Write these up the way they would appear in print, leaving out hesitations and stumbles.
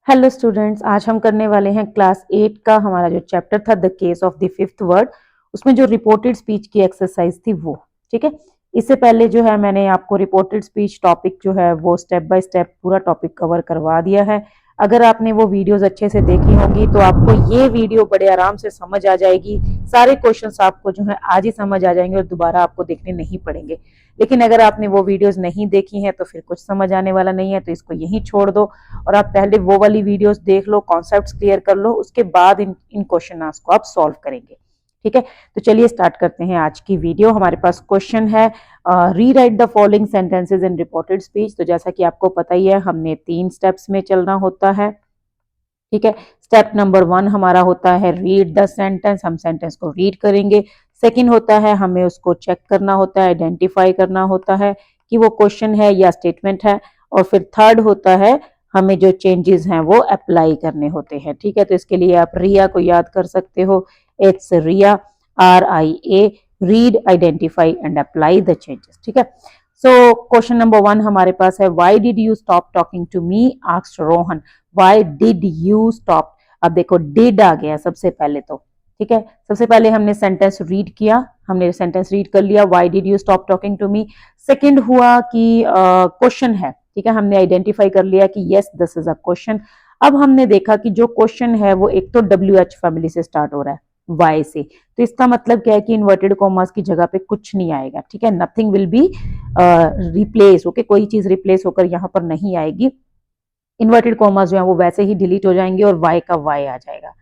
Hello students, आज हम करने वाले हैं क्लास 8 का हमारा जो चैप्टर था the case of the fifth word. उसमें जो रिपोर्टेड स्पीच की एक्सरसाइज थी वो ठीक है। इससे पहले जो है मैंने आपको रिपोर्टेड स्पीच टॉपिक जो है वो स्टेप बाय स्टेप पूरा टॉपिक कवर करवा दिया है। अगर आपने वो वीडियोस अच्छे से देखी होंगी तो आपको ये वीडियो बड़े आराम से समझ आ जाएगी। सारे क्वेश्चंस आपको जो है आज ही समझ आ जाएंगे और दोबारा आपको देखने नहीं पड़ेंगे। लेकिन अगर आपने वो वीडियोस नहीं देखी हैं तो फिर कुछ समझ आने वाला नहीं है, तो इसको यहीं छोड़ दो और आप पहले वो वाली वीडियोस देख लो, कॉन्सेप्ट्स क्लियर कर लो, उसके बाद इन क्वेश्चन आंसर को आप सॉल्व करेंगे। ठीक है, तो चलिए स्टार्ट करते हैं आज की वीडियो। हमारे पास क्वेश्चन है rewrite the following sentences in reported speech. तो जैसा कि आपको पता ही है हमने 3 स्टेप्स में चलना होता है। ठीक है, स्टेप नंबर 1 हमारा होता है रीड द सेंटेंस, हम सेंटेंस को रीड करेंगे। सेकंड होता है हमें उसको चेक करना होता है, आइडेंटिफाई करना होता है कि वो क्वेश्चन है या स्टेटमेंट है। और फिर थर्ड होता है हमें जो चेंजेस हैं वो अप्लाई करने होते हैं। ठीक है, तो इसके लिए आप रिया को याद कर सकते हो। It's RIA, RIA, read, identify and apply the changes. ठीक है, सो क्वेश्चन नंबर 1 हमारे पास है why did you stop talking to me, asked Rohan. Why did you stop, अब देखो डिड आ गया सबसे पहले तो। ठीक है, सबसे पहले हमने सेंटेंस रीड किया, हमने सेंटेंस रीड कर लिया why did you stop talking to me. Second हुआ कि क्वेश्चन है। ठीक है, हमने आइडेंटिफाई कर लिया कि yes this is a question. अब हमने देखा कि जो क्वेश्चन है वो एक तो WH फैमिली से स्टार्ट हो रहा है, वाई से, तो इसका मतलब क्या है कि इन्वर्टेड कॉमास की जगह पे कुछ नहीं आएगा। ठीक है, nothing will be replace, okay, कोई चीज रिप्लेस होकर यहाँ पर नहीं आएगी। इन्वर्टेड कॉमास जो है वो वैसे ही डिलीट हो जाएंगे और वाई का वाई आ जाएगा।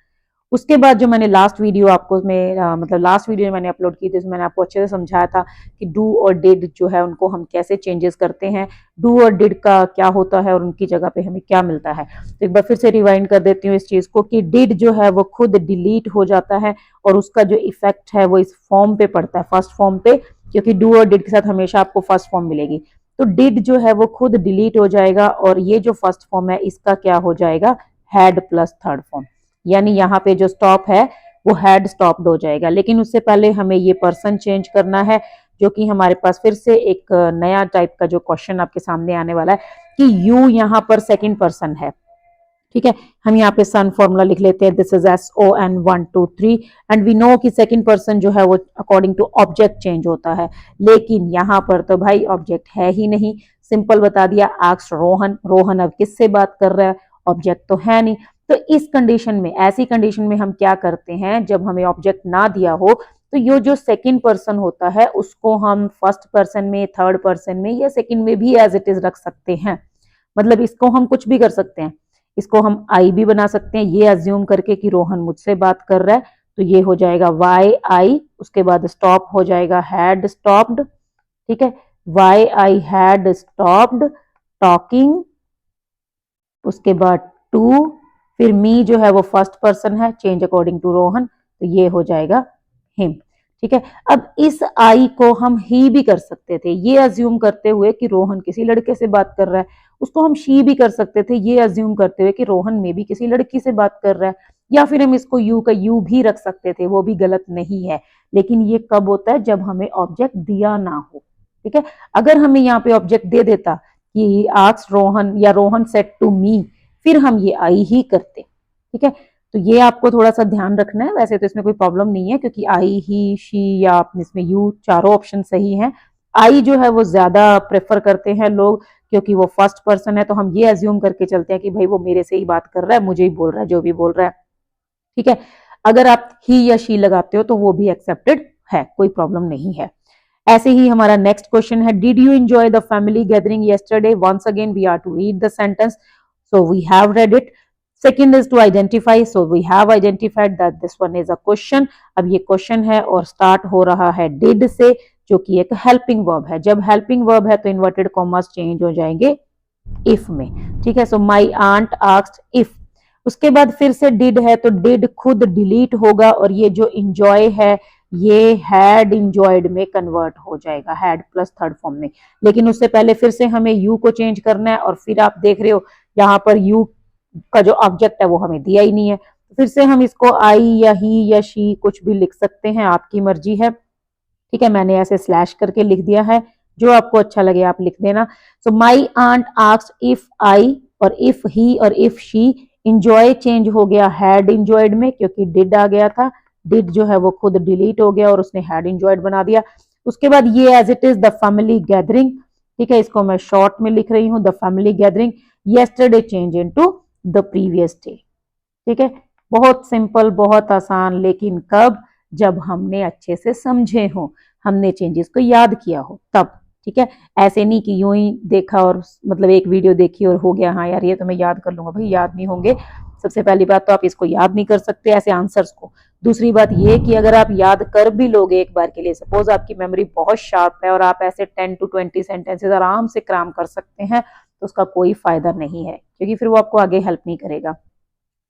उसके बाद जो मैंने लास्ट वीडियो आपको में मतलब लास्ट वीडियो मैंने अपलोड की थी उसमें मैंने आपको अच्छे से समझाया था कि डू और डिड जो है उनको हम कैसे चेंजेस करते हैं, डू और डिड का क्या होता है और उनकी जगह पे हमें क्या मिलता है। तो एक बार फिर से रिवाइंड कर देती हूँ इस चीज को कि डिड जो है वो खुद डिलीट हो जाता है और उसका जो इफेक्ट है वो इस फॉर्म पे पड़ता है, फर्स्ट फॉर्म पे, क्योंकि डू और डिड के साथ हमेशा आपको फर्स्ट फॉर्म मिलेगी। तो डिड जो है वो खुद डिलीट हो जाएगा और ये जो फर्स्ट फॉर्म है इसका क्या हो जाएगा, हैड प्लस थर्ड फॉर्म, यानी यहाँ पे जो स्टॉप है वो हैड स्टॉप्ड हो जाएगा। लेकिन उससे पहले हमें ये पर्सन चेंज करना है, जो कि हमारे पास फिर से एक नया टाइप का जो क्वेश्चन आपके सामने आने वाला है कि यू यहाँ पर सेकंड पर्सन है। ठीक है, हम यहाँ पे सन फॉर्मूला लिख लेते हैं, this is SON 1 2 3 and we know कि सेकंड पर्सन जो है वो अकॉर्डिंग टू ऑब्जेक्ट चेंज होता है। लेकिन यहाँ पर तो भाई ऑब्जेक्ट है ही नहीं, सिंपल बता दिया आस्क्ड रोहन। रोहन अब किससे बात कर रहा है, ऑब्जेक्ट तो है नहीं। तो इस कंडीशन में, ऐसी कंडीशन में हम क्या करते हैं, जब हमें ऑब्जेक्ट ना दिया हो तो ये जो सेकंड पर्सन होता है उसको हम फर्स्ट पर्सन में, थर्ड पर्सन में या सेकंड में भी एज इट इज रख सकते हैं। मतलब इसको हम कुछ भी कर सकते हैं, इसको हम आई भी बना सकते हैं, ये अज्यूम करके कि रोहन मुझसे बात कर रहा है, तो ये हो जाएगा वाई आई, उसके बाद स्टॉप हो जाएगा हैड स्टॉप्ड। ठीक है, why I had stopped talking, उसके बाद टू, फिर मी जो है वो फर्स्ट पर्सन है, चेंज अकॉर्डिंग टू रोहन, तो ये हो जाएगा हिम। ठीक है, अब इस आई को हम ही भी कर सकते थे, ये अज्यूम करते हुए कि रोहन किसी लड़के से बात कर रहा है। उसको हम शी भी कर सकते थे, ये अज्यूम करते हुए कि रोहन में भी किसी लड़की से बात कर रहा है। या फिर हम इसको यू का यू भी रख सकते थे, वो भी गलत नहीं है। लेकिन ये कब होता है, जब हमें ऑब्जेक्ट दिया ना हो। ठीक है, अगर हमें यहाँ पे ऑब्जेक्ट दे देता कि आस्क्ड रोहन या रोहन सेड टू मी, फिर हम ये आई ही करते। ठीक है, तो ये आपको थोड़ा सा ध्यान रखना है। वैसे तो इसमें कोई प्रॉब्लम नहीं है क्योंकि आई ही शी या इसमें यू चारों ऑप्शन सही हैं। आई जो है वो ज्यादा प्रेफर करते हैं लोग क्योंकि वो फर्स्ट पर्सन है, तो हम ये अज्यूम करके चलते हैं कि भाई वो मेरे से ही बात कर रहा है, मुझे ही बोल रहा है जो भी बोल रहा है। ठीक है, अगर आप ही या शी लगाते हो तो वो भी एक्सेप्टेड है, कोई प्रॉब्लम नहीं है। ऐसे ही हमारा नेक्स्ट क्वेश्चन है did you enjoy the family gathering yesterday. Once again we are to read the sentence, so we have read it. Second is to identify, so we have identified that this one is a question. अब ये question है और start हो रहा है did से, जो कि एक हेल्पिंग वर्ब है। जब हेल्पिंग वर्ब है तो इन्वर्टेड कॉमास चेंज हो जाएंगे इफ में। ठीक है, सो माई आंट आस्क्ड इफ, उसके बाद फिर से डिड है तो डिड खुद डिलीट होगा और ये जो इंजॉय है ये हैड इंजॉयड में कन्वर्ट हो जाएगा, हैड प्लस थर्ड फॉर्म में। लेकिन उससे पहले फिर से हमें यू को चेंज करना है और फिर आप देख रहे हो यहाँ पर यू का जो ऑब्जेक्ट है वो हमें दिया ही नहीं है। फिर से हम इसको आई या ही या शी कुछ भी लिख सकते हैं, आपकी मर्जी है। ठीक है, मैंने ऐसे स्लैश करके लिख दिया है, जो आपको अच्छा लगे आप लिख देना। So my aunt asked if I और इफ ही और इफ शी इंजॉय चेंज हो गया हैड इंजॉयड में, क्योंकि डिड आ गया था। डिड जो है वो खुद डिलीट हो गया और उसने हैड इंजॉयड बना दिया। उसके बाद ये as it is the family gathering, ठीक है, इसको मैं शॉर्ट में लिख रही हूँ, the family gathering yesterday change into the previous day. ठीक है, बहुत सिंपल, बहुत आसान, लेकिन कब? जब हमने अच्छे से समझे हो, हमने चेंजेस को याद किया हो तब। ठीक है, ऐसे नहीं कि यूं ही देखा और मतलब एक वीडियो देखी और हो गया, हाँ यार ये तो मैं याद कर लूंगा, भाई याद नहीं होंगे। सबसे पहली बात तो आप इसको याद नहीं कर सकते ऐसे आंसर्स को। दूसरी बात ये कि अगर आप याद कर भी लोगे एक बार के लिए, सपोज आपकी मेमोरी बहुत शार्प है और आप ऐसे 10 to 20 सेंटेंसेस आराम से क्राम कर सकते हैं, तो उसका कोई फायदा नहीं है, क्योंकि फिर वो आपको आगे हेल्प नहीं करेगा।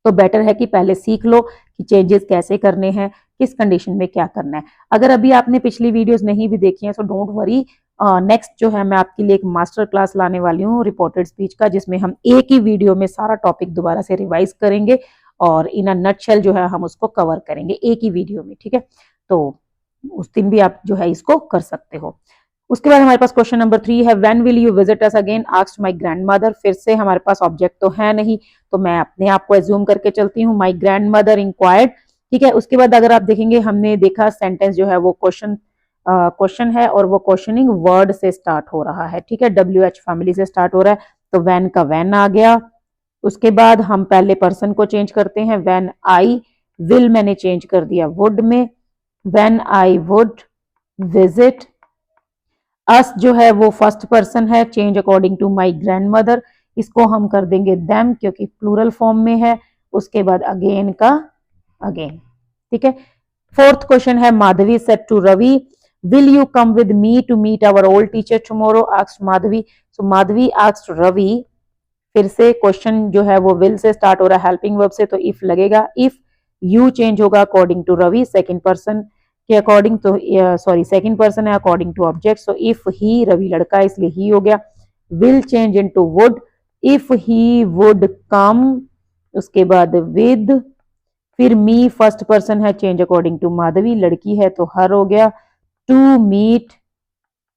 तो बेटर है कि पहले सीख लो कि चेंजेस कैसे करने हैं, किस कंडीशन में क्या करना है। अगर अभी आपने पिछली वीडियोस नहीं भी देखी हैं तो डोंट वरी, नेक्स्ट जो है मैं आपके लिए एक मास्टर क्लास लाने वाली हूँ रिपोर्टेड स्पीच का, जिसमें हम एक ही वीडियो में सारा टॉपिक दोबारा से रिवाइज करेंगे और इन अ नटशेल जो है हम उसको कवर करेंगे एक ही वीडियो में। ठीक है, तो उस दिन भी आप जो है इसको कर सकते हो। उसके बाद हमारे पास क्वेश्चन नंबर 3 है, when will you visit us again, asked my grandmother. फिर से हमारे पास ऑब्जेक्ट तो है नहीं, तो मैं अपने आप को एज्यूम करके चलती हूँ, माय ग्रैंडमदर इंक्वायर्ड। ठीक है, उसके बाद अगर आप देखेंगे हमने देखा सेंटेंस जो है वो क्वेश्चन है और वो क्वेश्चनिंग वर्ड से स्टार्ट हो रहा है। ठीक है, WH फैमिली से स्टार्ट हो रहा है, तो व्हेन का व्हेन आ गया। उसके बाद हम पहले पर्सन को चेंज करते हैं, व्हेन आई, विल मैंने चेंज कर दिया वुड में, when I would visit. Us जो है वो फर्स्ट पर्सन है, change according to my grandmother, इसको हम कर देंगे देम क्योंकि प्लूरल फॉर्म में है। उसके बाद अगेन का अगेन। ठीक है, फोर्थ क्वेश्चन है, Madhavi said to Ravi, will you come with me to meet our old teacher tomorrow, asked Madhavi. So Madhavi asked Ravi, फिर से क्वेश्चन जो है वो विल से स्टार्ट हो रहा है, हेल्पिंग वर्ब से, तो इफ लगेगा। इफ यू चेंज होगा according to Ravi, second person के अकॉर्डिंग, तो सॉरी सेकंड पर्सन है according to object, so if he, Ravi लड़का है इसलिए ही हो गया। Will change into would, if he would come, उसके बाद विद, फिर मी फर्स्ट पर्सन है, चेंज अकॉर्डिंग टू माधवी, लड़की है तो हर हो गया। To meet,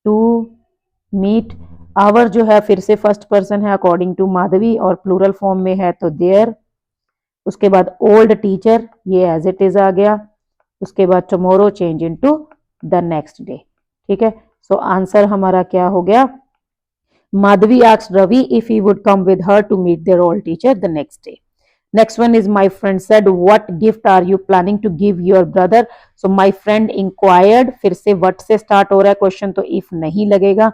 to meet, our जो है फिर से फर्स्ट पर्सन है अकॉर्डिंग टू माधवी और प्लूरल फॉर्म में है तो देयर। उसके बाद ओल्ड टीचर, ये एज इट इज आ गया। उसके बाद tomorrow change into the next day. ठीक है, सो आंसर हमारा क्या हो गया, Madhavi asked Ravi if he would come with her to meet their old teacher the next day. Next one is, my friend said what gift are you planning to give your brother. So my friend inquired, फिर से what से start हो रहा है question, तो if नहीं लगेगा,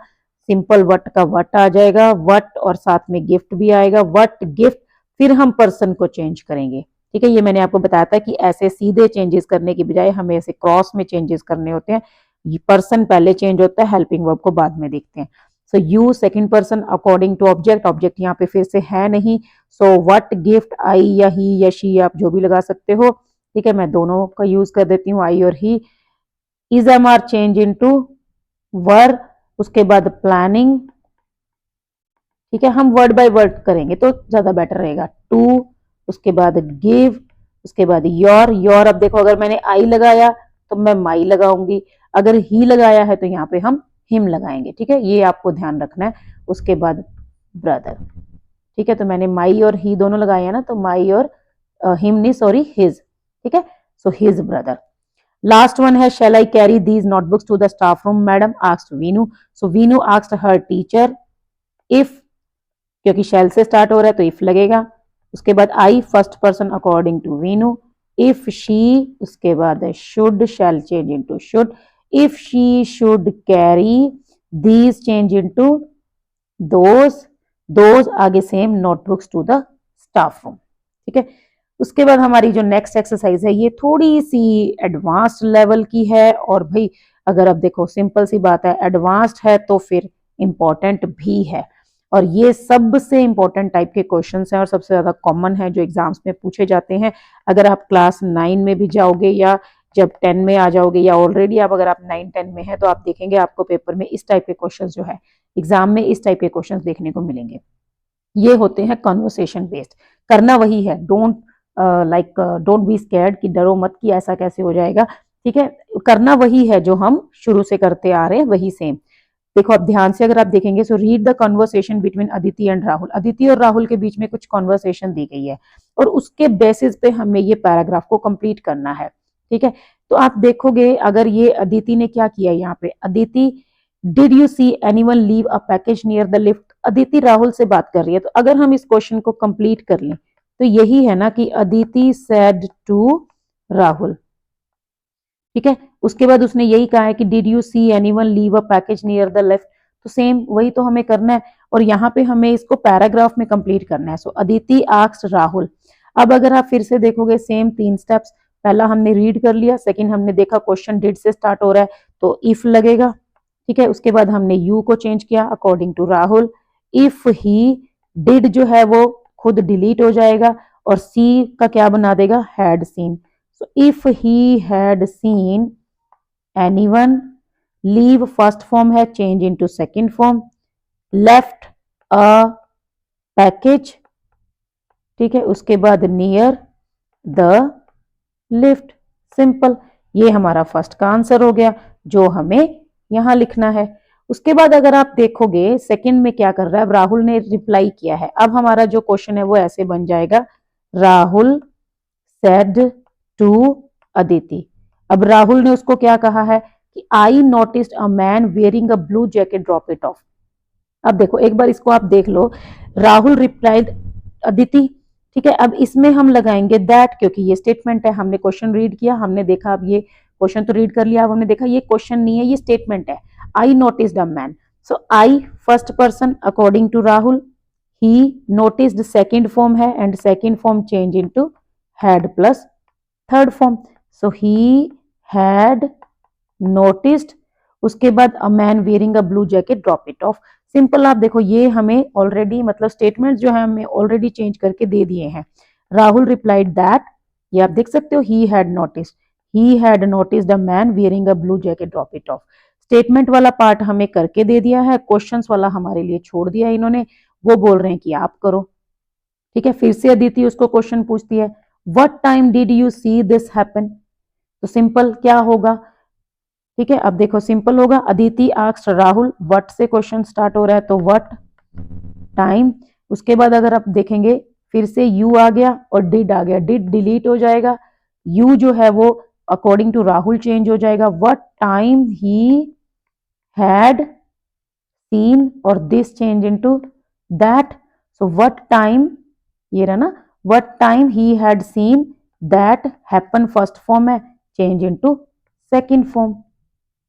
simple what का वट आ जाएगा, वट और साथ में गिफ्ट भी आएगा, वट गिफ्ट, फिर हम पर्सन को चेंज करेंगे। ठीक है, ये मैंने आपको बताया था कि ऐसे सीधे चेंजेस करने की बजाय हमें ऐसे क्रॉस में चेंजेस करने होते हैं। पर्सन पहले चेंज होता है, हेल्पिंग वर्ब को बाद में देखते हैं। So you second person according to object, object यहाँ पे फिर से है नहीं, सो व्हाट गिफ्ट, आई या ही या शी आप जो भी लगा सकते हो। ठीक है, मैं दोनों का यूज कर देती हूँ, आई और he. Is am are change into were, उसके बाद प्लानिंग। ठीक है, हम वर्ड बाय वर्ड करेंगे तो ज्यादा बेटर रहेगा। टू, उसके बाद गिव, उसके बाद योर। योर, अब देखो अगर मैंने आई लगाया तो मैं माई लगाऊंगी, अगर ही लगाया है तो यहाँ पे हम हिम लगाएंगे। ठीक है, ये आपको ध्यान रखना है। उसके बाद ब्रदर। ठीक है, तो मैंने माई और ही दोनों लगाए हैं ना, तो माई और हिम नहीं, सॉरी हिज। ठीक है, so his brother. Last one है, shall I carry these notebooks to the staff room madam, asked Veenu. So Veenu asked her teacher if, क्योंकि शैल से स्टार्ट हो रहा है तो इफ लगेगा। उसके बाद I first person according to Veenu, if she, उसके बाद should, shall change into should, if she should carry, these change into those, those आगे same, notebooks to the staff room. ठीक है, उसके बाद हमारी जो नेक्स्ट एक्सरसाइज है ये थोड़ी सी एडवांस्ड लेवल की है, और भाई अगर अब देखो सिंपल सी बात है, एडवांस्ड है तो फिर इंपॉर्टेंट भी है, और ये सबसे इंपॉर्टेंट टाइप के क्वेश्चंस हैं और सबसे ज्यादा कॉमन है जो एग्जाम्स में पूछे जाते हैं। अगर आप क्लास 9 में भी जाओगे या जब 10 में आ जाओगे, या ऑलरेडी आप अगर आप 9-10 में है, तो आप देखेंगे आपको पेपर में इस टाइप के क्वेश्चन जो है, एग्जाम में इस टाइप के क्वेश्चन देखने को मिलेंगे। ये होते हैं कन्वर्सेशन बेस्ड, करना वही है, डोंट डोंट बी स्कैर्ड कि डरो मत कि ऐसा कैसे हो जाएगा। ठीक है, करना वही है जो हम शुरू से करते आ रहे हैं, वही सेम। देखो अब ध्यान से अगर आप देखेंगे, so read the conversation between Aditi and Rahul. Aditi और राहुल के बीच में कुछ कन्वर्सेशन दी गई है और उसके बेसिस पे हमें ये पैराग्राफ को कंप्लीट करना है, ठीक है। तो आप देखोगे अगर ये अदिति ने क्या किया यहाँ पे, Aditi did you see anyone leave a package near the lift. Aditi Rahul से बात कर रही है, तो अगर हम इस क्वेश्चन को कंप्लीट कर लें तो यही है ना कि अदिति सेड टू राहुल, ठीक है। उसके बाद उसने यही कहा है कि did you see anyone leave a package near the left, तो सेम वही तो हमें करना है और यहाँ पे हमें इसको पैराग्राफ में कंप्लीट करना है। सो अदिति आस्क्ड राहुल। अब अगर आप फिर से देखोगे सेम 3 स्टेप्स, पहला हमने रीड कर लिया, सेकंड हमने देखा क्वेश्चन डिड से स्टार्ट हो रहा है तो इफ लगेगा, ठीक है। उसके बाद हमने यू को चेंज किया according to Rahul, if he did जो है वो खुद डिलीट हो जाएगा और सी का क्या बना देगा, had seen. So if he had seen anyone, leave first form है change into second form, left a package, ठीक है। उसके बाद near the lift, सिंपल। ये हमारा फर्स्ट का आंसर हो गया जो हमें यहां लिखना है। उसके बाद अगर आप देखोगे सेकंड में क्या कर रहा है, राहुल ने रिप्लाई किया है। अब हमारा जो क्वेश्चन है वो ऐसे बन जाएगा, राहुल सेड टू अदिति। अब राहुल ने उसको क्या कहा है कि आई noticed a man wearing a blue jacket, drop it of. अब देखो एक बार इसको आप देख लो, राहुल रिप्लाइड अदिति, ठीक है। अब इसमें हम लगाएंगे दैट, क्योंकि ये स्टेटमेंट है, हमने क्वेश्चन रीड किया, हमने देखा, अब ये क्वेश्चन तो रीड कर लिया, अब हमने देखा ये क्वेश्चन नहीं है, ये स्टेटमेंट है। I noticed a man, so I first person according to Rahul, he noticed second form है and second form change into had plus third form, so he had noticed. उसके बाद a man wearing a blue jacket, drop it off. Simple. आप देखो ये हमें already मतलब statement जो है हमें ऑलरेडी चेंज करके दे दिए हैं। राहुल रिप्लाइड दैट, ये आप देख सकते हो, ही had noticed a man wearing a blue jacket, drop it of. Statement वाला पार्ट हमें करके दे दिया है, क्वेश्चंस वाला हमारे लिए छोड़ दिया है इन्होंने, वो बोल रहे हैं कि आप करो, ठीक है। फिर से अदिति उसको क्वेश्चन पूछती है, what time did you see this happen. तो सिंपल क्या होगा, ठीक है। अब देखो सिंपल होगा, अदिति आस्क्ड राहुल, व्हाट से क्वेश्चन स्टार्ट हो रहा है तो व्हाट टाइम। उसके बाद अगर आप देखेंगे फिर से यू आ गया और डिड आ गया, डिड डिलीट हो जाएगा, यू जो है वो अकॉर्डिंग टू राहुल चेंज हो जाएगा, what time he had seen और this change into that. So what time, ये रहा ना, what time he had seen that happen, first form है, चेंज इनटू सेकंड फॉर्म,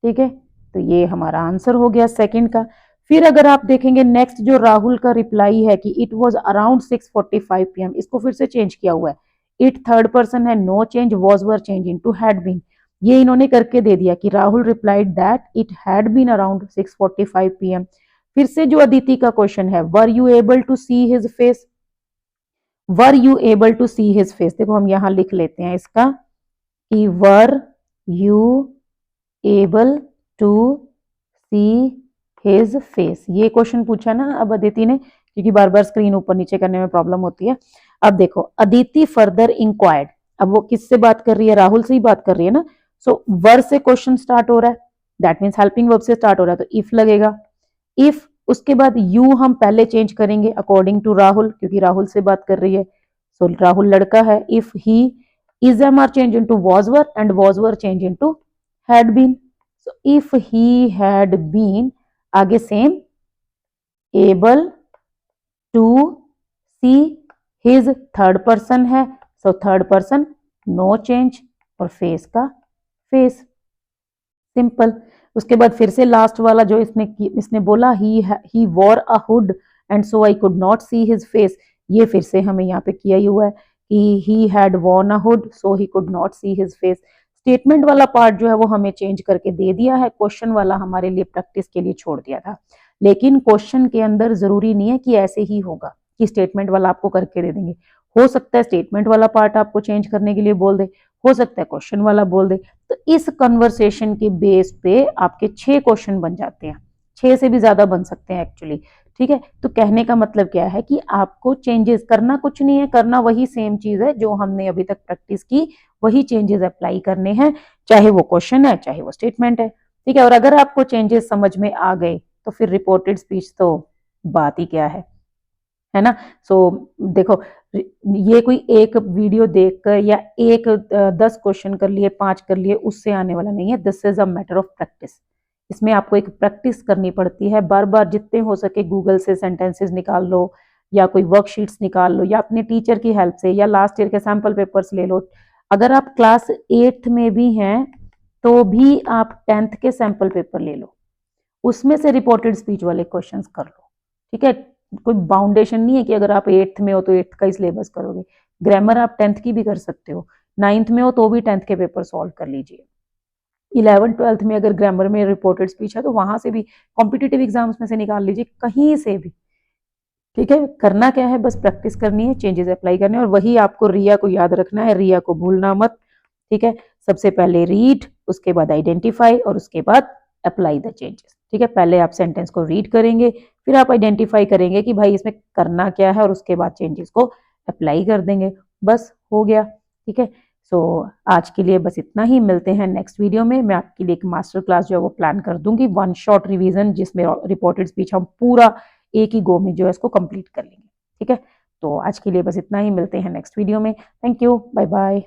ठीक है। तो ये हमारा आंसर हो गया सेकंड का। फिर अगर आप देखेंगे नेक्स्ट जो राहुल का रिप्लाई है कि इट वाज अराउंड 6:45 PM, इसको फिर से चेंज किया हुआ है, इट थर्ड पर्सन है, no change, was were change into had been. ये इन्होंने करके दे दिया कि Rahul replied that it had been around 6:45 PM। फिर से जो अदिति का क्वेश्चन है, were you able to see his face, were you able to see his face. देखो हम यहां लिख लेते हैं इसका कि were you able to see his face, ये क्वेश्चन पूछा ना अब अदिति ने, क्योंकि बार बार स्क्रीन ऊपर नीचे करने में प्रॉब्लम होती है। अब देखो अदिति फर्दर इंक्वायर्ड, अब वो किससे बात कर रही है, राहुल से ही बात कर रही है ना। सो वर से क्वेश्चन स्टार्ट हो रहा है, दैट मीन्स हेल्पिंग वर्ब से स्टार्ट हो रहा है, तो इफ लगेगा, इफ। उसके बाद यू हम पहले चेंज करेंगे अकॉर्डिंग टू राहुल, क्योंकि राहुल से बात कर रही है, सो राहुल लड़का है, if he is am are change into was were and was were change into had been, so if he had been, आगे same, able to see his, third person है, so third person, no change और face का face, simple. उसके बाद फिर से last वाला जो इसने बोला, he wore a hood and so I could not see his face, ये फिर से हमें यहाँ पे किया ही हुआ है कि he had worn a hood so he could not see his face. Statement वाला पार्ट जो है वो हमें चेंज करके दे दिया है, क्वेश्चन वाला हमारे लिए प्रैक्टिस के लिए छोड़ दिया था। लेकिन क्वेश्चन के अंदर जरूरी नहीं है कि ऐसे ही होगा कि स्टेटमेंट वाला आपको करके दे देंगे, हो सकता है स्टेटमेंट वाला पार्ट आपको चेंज करने के लिए बोल दे, हो सकता है क्वेश्चन वाला बोल दे। तो इस कन्वर्सेशन के बेस पे आपके 6 क्वेश्चन बन जाते हैं, 6 से भी ज्यादा बन सकते हैं एक्चुअली, ठीक है। तो कहने का मतलब क्या है कि आपको चेंजेस करना कुछ नहीं है, करना वही सेम चीज है जो हमने अभी तक प्रैक्टिस की, वही चेंजेस अप्लाई करने हैं, चाहे वो क्वेश्चन है चाहे वो स्टेटमेंट है, ठीक है। और अगर आपको चेंजेस समझ में आ गए तो फिर रिपोर्टेड स्पीच तो बात ही क्या है ना। सो देखो, ये कोई एक वीडियो देखकर या एक 10 क्वेश्चन कर लिए, 5 कर लिए, उससे आने वाला नहीं है। This is a matter of practice. इसमें आपको एक प्रैक्टिस करनी पड़ती है, बार बार जितने हो सके गूगल से सेंटेंसेस निकाल लो, या कोई वर्कशीट्स निकाल लो, या अपने टीचर की हेल्प से, या लास्ट ईयर के सैंपल पेपर्स ले लो। अगर आप क्लास 8 में भी हैं तो भी आप 10th के सैंपल पेपर ले लो, उसमें से रिपोर्टेड स्पीच वाले क्वेश्चंस कर लो। ठीक है, कोई बाउंडेशन नहीं है कि अगर आप 8th में हो तो 8th का ही सिलेबस करोगे। ग्रामर आप 10th की भी कर सकते हो, 9th में हो तो भी 10th के पेपर सॉल्व कर लीजिए। 11th-12th में अगर ग्रामर में रिपोर्टेड स्पीच है तो वहां से भी कॉम्पिटिटिव एग्जाम्स में से निकाल लीजिए, कहीं से भी। ठीक है, करना क्या है, बस प्रैक्टिस करनी है, चेंजेस अप्लाई करने, और वही आपको रिया को याद रखना है, रिया को भूलना मत। ठीक है, सबसे पहले रीड, उसके बाद आइडेंटिफाई, और उसके बाद अप्लाई द चेंजेस। ठीक है, पहले आप सेंटेंस को रीड करेंगे, फिर आप आइडेंटिफाई करेंगे कि भाई इसमें करना क्या है, और उसके बाद चेंजेस को अप्लाई कर देंगे। बस हो गया। ठीक है, सो आज के लिए बस इतना ही। मिलते हैं नेक्स्ट वीडियो में। मैं आपके लिए एक मास्टर क्लास जो है वो प्लान कर दूंगी, 1 शॉर्ट रिवीजन, जिसमें रिपोर्टेड स्पीच हम पूरा एक ही गो में जो है इसको कंप्लीट कर लेंगे। ठीक है, तो आज के लिए बस इतना ही। मिलते हैं नेक्स्ट वीडियो में। Thank you, bye bye.